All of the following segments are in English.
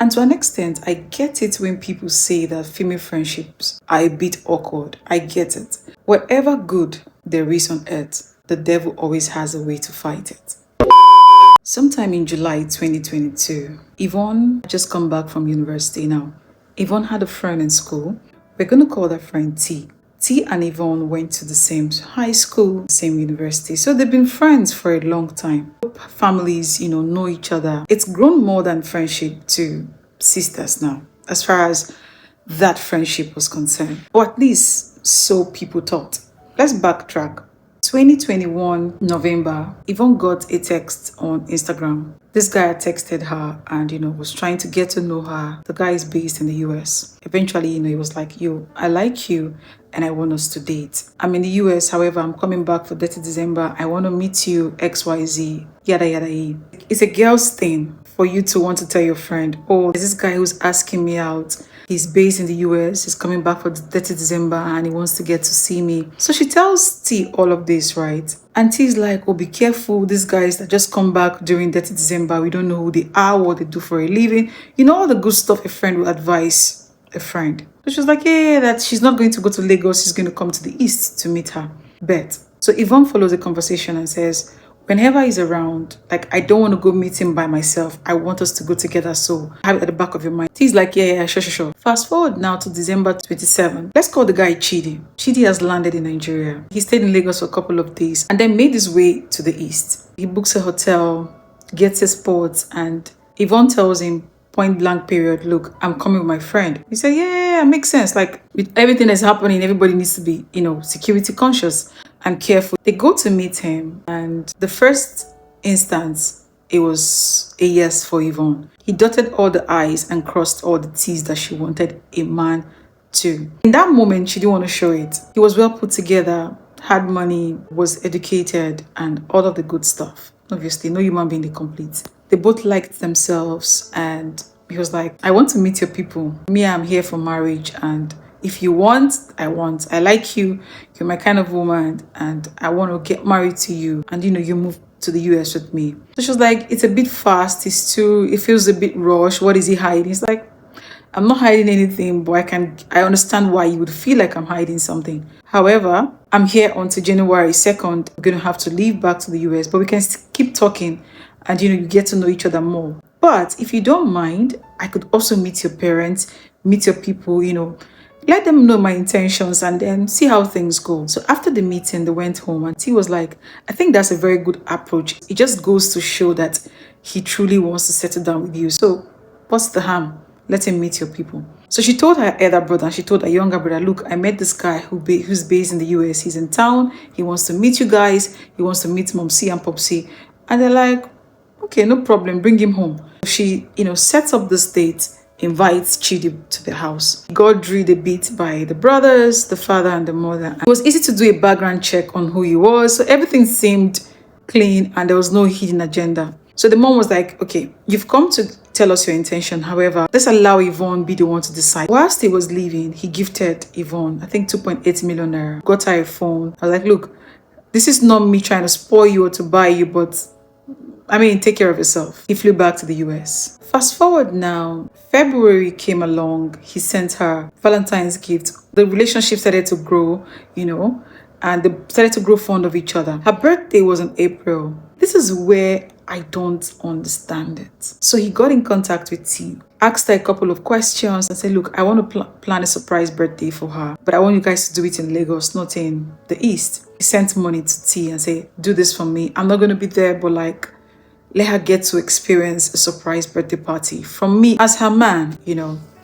And to an extent, I get it when people say that female friendships are a bit awkward. I get it. Whatever good there is on earth, the devil always has a way to fight it. Sometime in July 2022, Yvonne had just come back from university now. Yvonne had a friend in school. We're going to call that friend T. T and Yvonne went to the same high school, same university. So they've been friends for a long time. Families, know each other. It's grown more than friendship to sisters now, as far as that friendship was concerned. Or at least so people thought. Let's backtrack. 2021 November, Yvonne got a text on Instagram. This guy had texted her and, was trying to get to know her. The guy is based in the US. Eventually, he was like, yo, I like you and I want us to date. I'm in the US, however, I'm coming back for Dirty December. I want to meet you, XYZ, yada, yada, yada. It's a girl's thing for you to want to tell your friend, oh, there's this guy who's asking me out. He's based in the US, he's coming back for the 30th December and he wants to get to see me. So she tells T all of this, right? And T's like, oh, be careful. These guys that just come back during 30th December, we don't know who they are, what they do for a living. All the good stuff a friend will advise a friend. So she was like, yeah, that she's not going to go to Lagos. She's going to come to the East to meet her. Bet. So Yvonne follows the conversation and says, whenever he's around, I don't want to go meet him by myself. I want us to go together. So have it at the back of your mind. He's like, yeah, sure. Fast forward now to December 27. Let's call the guy Chidi. Chidi has landed in Nigeria. He stayed in Lagos for a couple of days and then made his way to the East. He books a hotel, gets his sports, and Yvonne tells him, point blank period, look, I'm coming with my friend. He said, yeah, makes sense. With everything that's happening, everybody needs to be, security conscious and careful. They go to meet him, and the first instance, it was a yes for Yvonne. He dotted all the I's and crossed all the T's that she wanted a man to. In that moment, she didn't want to show it. He was well put together, had money, was educated, and all of the good stuff. Obviously, no human being is complete. They both liked themselves, and he was like, I want to meet your people. Me, I'm here for marriage, and if you want, I want. I like you. You're my kind of woman, and I want to get married to you. And you move to the US with me. So she was like, it's a bit fast. It feels a bit rushed. What is he hiding? He's like, I'm not hiding anything, but I understand why you would feel like I'm hiding something. However, I'm here until January 2nd. We're going to have to leave back to the US, but we can keep talking and, you get to know each other more. But if you don't mind, I could also meet your parents, meet your people, let them know my intentions and then see how things go. So after the meeting, they went home and T was like, I think that's a very good approach. It just goes to show that he truly wants to settle down with you. So what's the harm? Let him meet your people. So she told her elder brother, and she told her younger brother, look, I met this guy who's based in the US. He's in town. He wants to meet you guys. He wants to meet Mom C and Pop C. And they're like, okay, no problem. Bring him home. She, sets up this date, invites Chidi to the house. He got drilled a bit by the brothers, the father and the mother. It was easy to do a background check on who he was. So everything seemed clean and there was no hidden agenda. So the mom was like, okay, you've come to tell us your intention. However, let's allow Yvonne be the one to decide. Whilst he was leaving, he gifted Yvonne, I think 2.8 million naira. Got her a phone. I was like, look, this is not me trying to spoil you or to buy you, but take care of yourself. He flew back to the US. Fast forward now, February came along. He sent her Valentine's gift. The relationship started to grow, and they started to grow fond of each other. Her birthday was in April. This is where I don't understand it. So he got in contact with T, asked her a couple of questions and said, look, I want to plan a surprise birthday for her, but I want you guys to do it in Lagos, not in the East. He sent money to T and said, do this for me. I'm not going to be there, but let her get to experience a surprise birthday party from me as her man,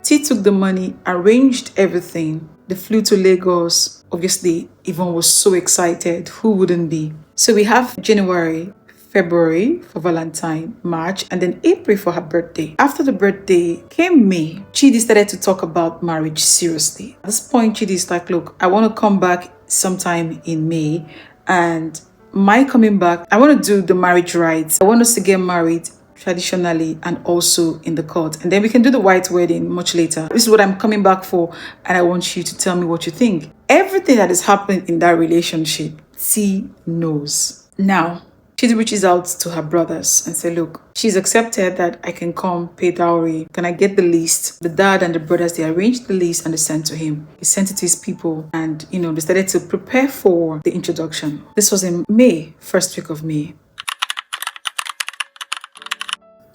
T took the money, arranged everything. They flew to Lagos. Obviously, Yvonne was so excited. Who wouldn't be? So we have January, February for Valentine, March, and then April for her birthday. After the birthday came May. Chidi started to talk about marriage seriously. At this point, Chidi is like, look, I want to come back sometime in May, and my coming back, I want to do the marriage rites. I want us to get married traditionally and also in the court. And then we can do the white wedding much later. This is what I'm coming back for, and I want you to tell me what you think. Everything that is happening in that relationship, T knows. Now, Chidi reaches out to her brothers and say, look, she's accepted that I can come pay dowry. Can I get the list? The dad and the brothers, they arranged the list and they sent to him. He sent it to his people and, they started to prepare for the introduction. This was in May, first week of May.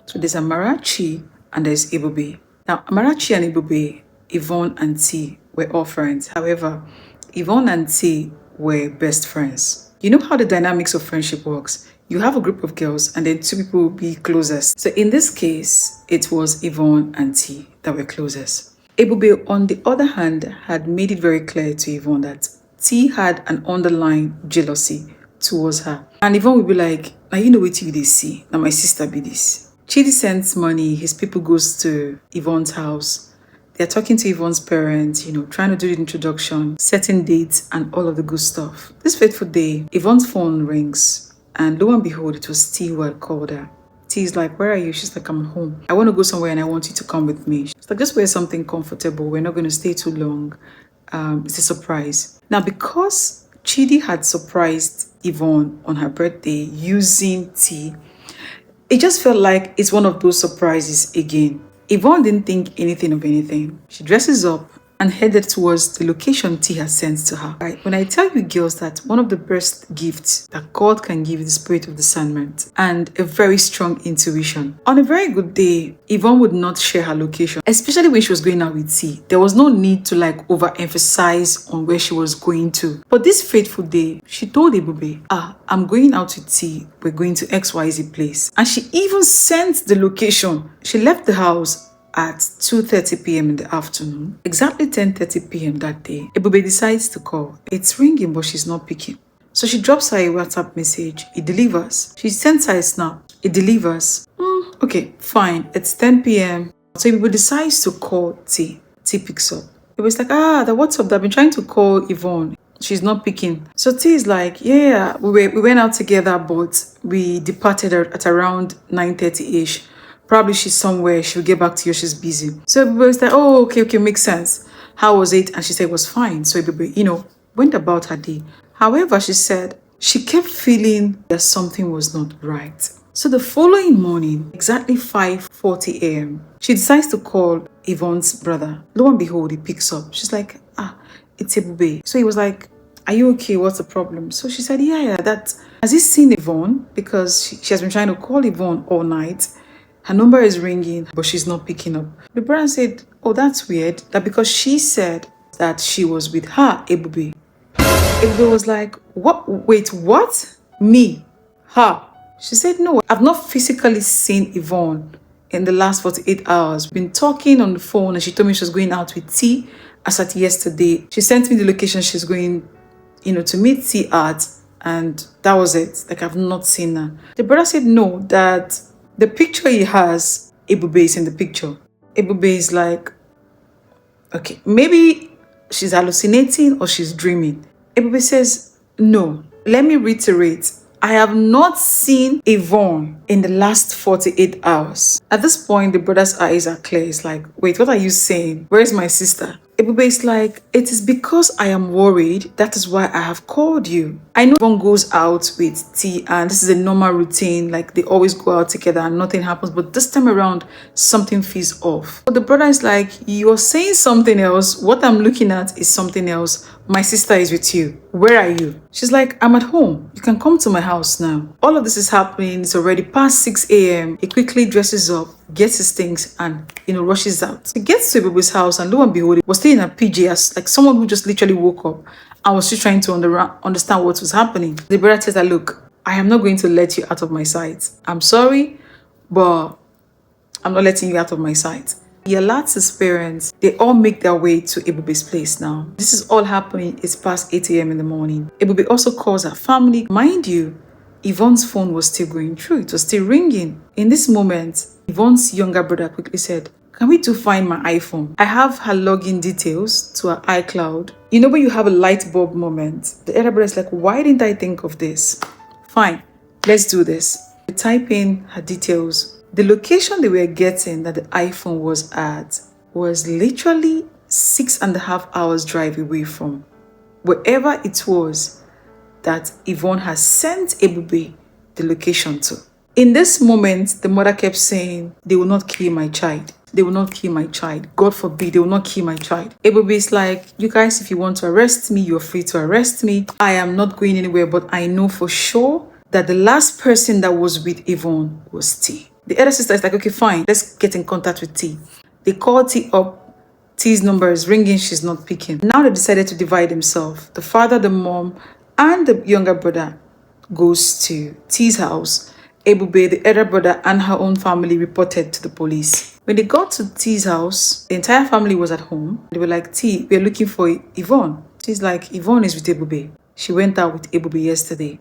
So there's Amarachi and there's Ebube. Now, Amarachi and Ebube, Yvonne and T were all friends. However, Yvonne and T were best friends. You know how the dynamics of friendship works. You have a group of girls and then two people will be closest. So in this case, it was Yvonne and T that were closest. Ebube, on the other hand, had made it very clear to Yvonne that T had an underlying jealousy towards her. And Yvonne would be like, now you know what you did see. Now my sister be this. Chidi sends money, his people goes to Yvonne's house. They're talking to Yvonne's parents, trying to do the introduction, setting dates, and all of the good stuff. This fateful day, Yvonne's phone rings, and lo and behold, it was T who had called her. T is like, where are you? She's like, I'm home. I want to go somewhere and I want you to come with me. She's like, just wear something comfortable. We're not going to stay too long. It's a surprise. Now, because Chidi had surprised Yvonne on her birthday using T, it just felt like it's one of those surprises again. Yvonne didn't think anything of anything. She dresses up and headed towards the location T had sent to her. Right? When I tell you girls that one of the best gifts that God can give is the spirit of discernment and a very strong intuition. On a very good day, Yvonne would not share her location, especially when she was going out with T. There was no need to overemphasize on where she was going to. But this fateful day, she told Ebube, I'm going out with T. We're going to XYZ place. And she even sent the location. She left the house at 2:30 p.m. in the afternoon. Exactly 10:30 p.m. that day, Ebube decides to call. It's ringing, but she's not picking. So she drops her a WhatsApp message. It delivers. She sends her a snap. It delivers. Okay, fine. It's 10 p.m. So Ebube decides to call T. T picks up. Ebube's like, the WhatsApp that I've been trying to call Yvonne. She's not picking. So T is like, yeah, we went out together, but we departed at around 9:30-ish. Probably she's somewhere, she'll get back to you, she's busy. So everybody was like, oh, okay, makes sense. How was it? And she said it was fine. So everybody, went about her day. However, she said she kept feeling that something was not right. So the following morning, exactly 5:40 a.m., she decides to call Yvonne's brother. Lo and behold, he picks up. She's like, it's Ebube. So he was like, are you okay? What's the problem? So she said, yeah, that. Has he seen Yvonne? Because she has been trying to call Yvonne all night. Her number is ringing, but she's not picking up. The brother said, oh, that's weird. That because she said that she was with her, Ebube. Ebube was like, what? Wait, what? Me? Her? She said, no, I've not physically seen Yvonne in the last 48 hours. We've been talking on the phone and she told me she was going out with T as at yesterday. She sent me the location she's going, to meet T at, and that was it. I've not seen her. The brother said, no, that the picture he has, Ebube is in the picture. Ebube is like, okay, maybe she's hallucinating or she's dreaming. Ebube says, no, let me reiterate. I have not seen Yvonne in the last 48 hours. At this point, the brother's eyes are clear. It's like, wait, what are you saying? Where is my sister? Ebube is like, it is because I am worried. That is why I have called you. I know Yvonne goes out with T and this is a normal routine. They always go out together and nothing happens. But this time around, something feels off. But the brother is like, you're saying something else. What I'm looking at is something else. My sister is with you. Where are you? She's like, I'm at home. You can come to my house now. All of this is happening. It's already past 6 a.m. He quickly dresses up, gets his things, and rushes out. He gets to Ebube's house, and lo and behold, he was staying in a PJ as someone who just literally woke up and was just trying to understand what was happening. The brother tells her, look, I am not going to let you out of my sight. I'm sorry, but I'm not letting you out of my sight. He alerts his parents. They all make their way to Ebube's place now. This is all happening. It's past 8 a.m. in the morning. Ebube also calls her family. Mind you, Yvonne's phone was still going through. It was still ringing. In this moment, Yvonne's younger brother quickly said, can we find my iPhone? I have her login details to her iCloud. When you have a light bulb moment, the elder brother is like, why didn't I think of this? Fine, let's do this. They type in her details. The location they were getting that the iPhone was at was literally 6.5 hours drive away from wherever it was that Yvonne has sent Ebube the location to. In this moment, the mother kept saying, they will not kill my child. They will not kill my child. God forbid, they will not kill my child. Ebube is like, you guys, if you want to arrest me, you're free to arrest me. I am not going anywhere, but I know for sure that the last person that was with Yvonne was T. The other sister is like, okay, fine, let's get in contact with T. They call T up. T's number is ringing, she's not picking. Now they decided to divide themselves. The father, the mom, and the younger brother goes to T's house. Ebube, the elder brother, and her own family reported to the police. When they got to T's house, the entire family was at home. They were like, T, we're looking for Yvonne. T's like, Yvonne is with Ebube. She went out with Ebube yesterday.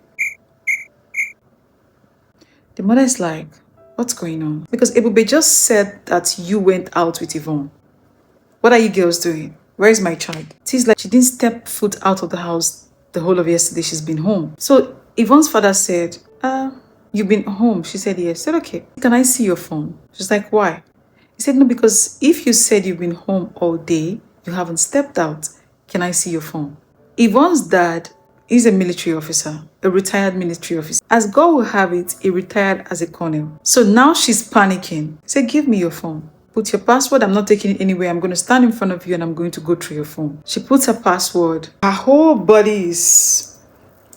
The mother is like, what's going on? Because Ebube just said that you went out with Yvonne. What are you girls doing? Where is my child? T's like, she didn't step foot out of the house the whole of yesterday. She's been home. So Yvonne's father said, you've been home? She said, yes. He said, okay. Can I see your phone? She's like, why? He said, no, because if you said you've been home all day, you haven't stepped out. Can I see your phone? Yvonne's dad is a military officer, a retired military officer. As God will have it, he retired as a colonel. So now she's panicking. He said, give me your phone. Put your password. I'm not taking it anywhere. I'm going to stand in front of you and I'm going to go through your phone. She puts her password. Her whole body is,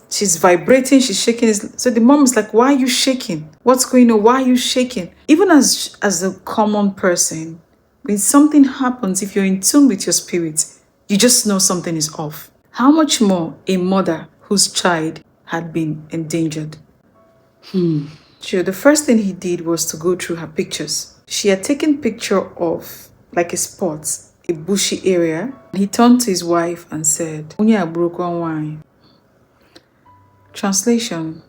she's vibrating. She's shaking. So the mom is like, why are you shaking? What's going on? Why are you shaking? Even as a common person, when something happens, if you're in tune with your spirit, you just know something is off. How much more a mother whose child had been endangered? Sure, the first thing he did was to go through her pictures. She had taken picture of like a spot, a bushy area. He turned to his wife and said, Unya broken wine. Translation,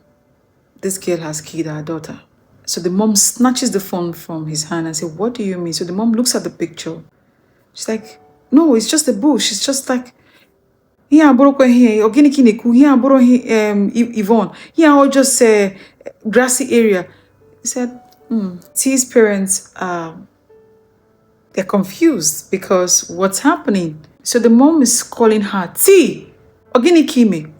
this girl has killed her daughter. So the mom snatches the phone from his hand and said, what do you mean? So the mom looks at the picture. She's like, no, it's just a bush. It's just like, here, broken here, organic kineku, here, bro, Yvonne, here, or just a grassy area. He said, T's parents, they're confused because what's happening? So the mom is calling her, T, organic kime.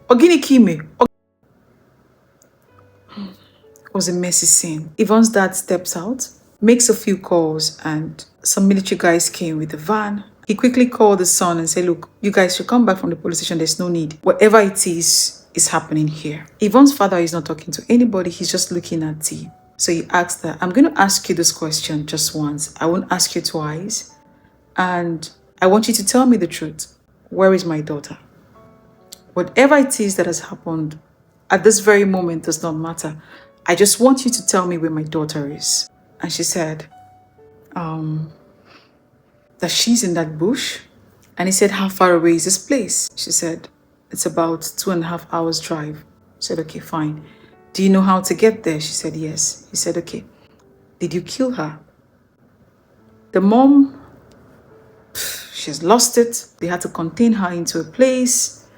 It was a messy scene. Yvonne's dad steps out, makes a few calls, and some military guys came with the van. He quickly called the son and said, look, you guys should come back from the police station. There's no need. Whatever it is happening here. Yvonne's father is not talking to anybody. He's just looking at T. So he asked her, I'm going to ask you this question just once. I won't ask you twice. And I want you to tell me the truth. Where is my daughter? Whatever it is that has happened at this very moment does not matter. I just want you to tell me where my daughter is. And she said, that she's in that bush. And he said, how far away is this place? She said, it's about 2.5 hours drive. He said, okay, fine. Do you know how to get there? She said, yes. He said, okay. Did you kill her? The mom, she's lost it. They had to contain her into a place.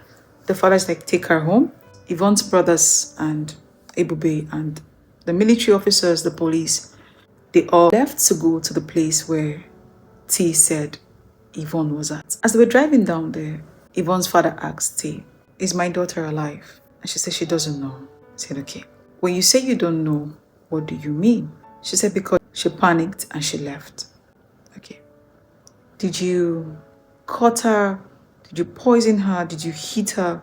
The father's like, take her home. Yvonne's brothers and Ebube and the military officers, the police, they all left to go to the place where T said Yvonne was at. As they were driving down there, Yvonne's father asked T, is my daughter alive? And she said she doesn't know. I said, okay. When you say you don't know, what do you mean? She said because she panicked and she left. Okay. Did you cut her? Did you poison her? Did you hit her?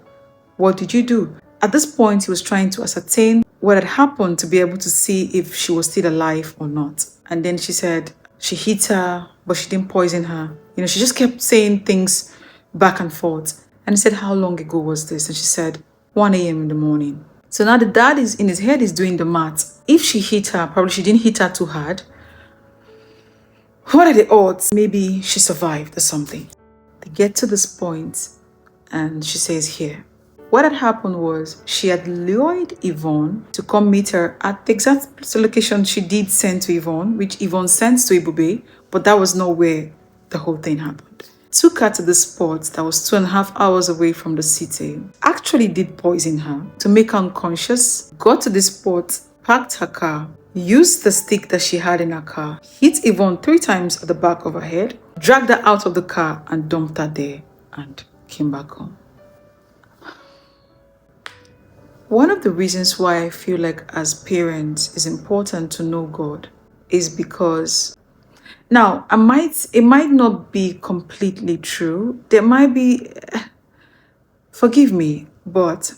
What did you do? At this point, he was trying to ascertain what had happened to be able to see if she was still alive or not. And then she said she hit her, but she didn't poison her. You know, she just kept saying things back and forth. And he said, how long ago was this? And she said, 1 a.m. in the morning. So now the dad is in his head is doing the math. If she hit her, probably she didn't hit her too hard. What are the odds? Maybe she survived or something. They get to this point and she says here, what had happened was she had lured Yvonne to come meet her at the exact location she did send to Yvonne, which Yvonne sent to Ebube, but that was not where the whole thing happened. Took her to the spot that was 2.5 hours away from the city, actually did poison her to make her unconscious, got to the spot, parked her car, used the stick that she had in her car, hit Yvonne 3 times at the back of her head, dragged her out of the car and dumped her there and came back home. One of the reasons why I feel like as parents it's important to know God is because now it might not be completely true. There might be, forgive me, but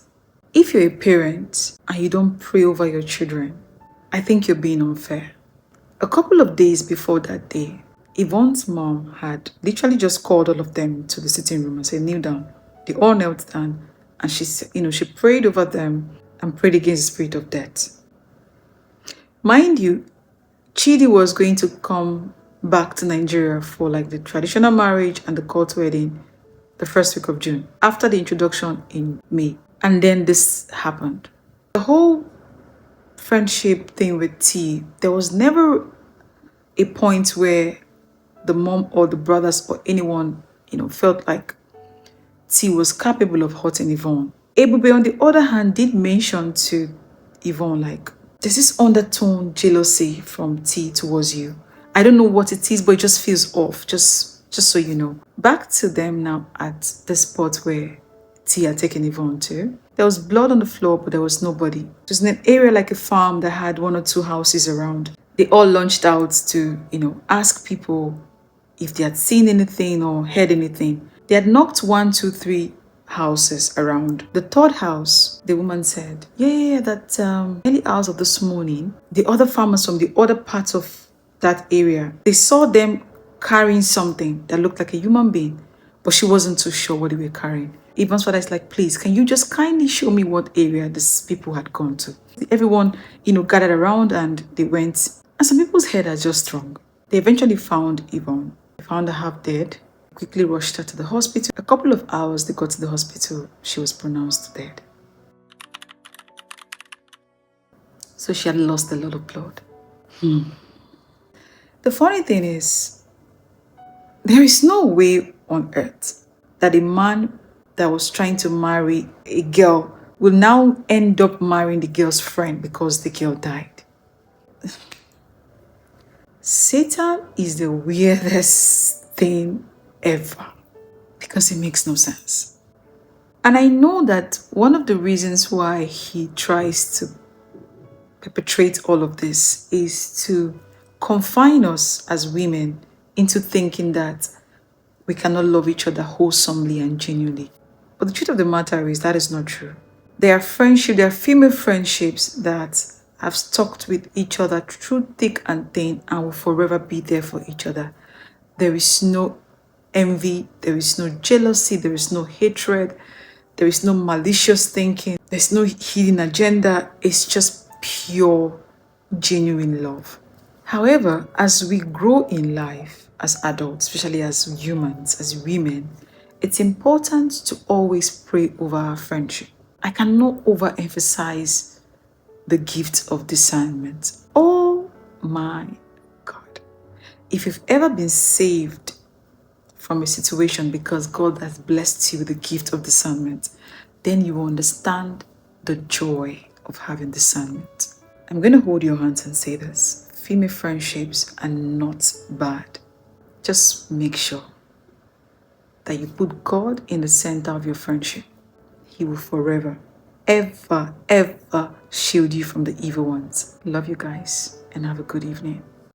if you're a parent and you don't pray over your children, I think you're being unfair. A couple of days before that day, Yvonne's mom had literally just called all of them to the sitting room and said, kneel down. They all knelt down and she prayed over them and prayed against the spirit of death. Mind you, Chidi was going to come back to Nigeria for like the traditional marriage and the court wedding the first week of June, after the introduction in May. And then this happened. The whole friendship thing with T, there was never a point where the mom or the brothers or anyone, felt like T was capable of hurting Yvonne. Ebube, on the other hand, did mention to Yvonne, like, there's this undertone jealousy from T towards you. I don't know what it is, but it just feels off, just so you know. Back to them now at the spot where T had taken Yvonne to. There was blood on the floor, but there was nobody. It was in an area like a farm that had 1 or 2 houses around. They all launched out to, ask people if they had seen anything or heard anything. They had knocked 1, 2, 3 houses around. The third house, the woman said, that early hours of this morning, the other farmers from the other parts of that area, they saw them carrying something that looked like a human being, but she wasn't too sure what they were carrying. Yvonne's father is like, please, can you just kindly show me what area these people had gone to? Everyone, gathered around and they went. And some people's head are just wrong. They eventually found Yvonne. They found her half dead. Quickly rushed her to the hospital. A couple of hours they got to the hospital, she was pronounced dead. So she had lost a lot of blood. The funny thing is, there is no way on earth that a man that was trying to marry a girl will now end up marrying the girl's friend because the girl died. Satan is the weirdest thing ever because it makes no sense. And I know that one of the reasons why he tries to perpetrate all of this is to confine us as women into thinking that we cannot love each other wholesomely and genuinely. But the truth of the matter is that is not true. There are female friendships that have stuck with each other through thick and thin and will forever be there for each other. There is no envy, there is no jealousy, there is no hatred, there is no malicious thinking, there's no hidden agenda. It's just pure, genuine love. However, as we grow in life as adults, especially as humans, as women, it's important to always pray over our friendship. I cannot overemphasize the gift of discernment. Oh my God. If you've ever been saved from a situation because God has blessed you with the gift of discernment, then you will understand the joy of having discernment. I'm going to hold your hands and say this. Female friendships are not bad. Just make sure that you put God in the center of your friendship. He will forever, ever, ever shield you from the evil ones. Love you guys and have a good evening.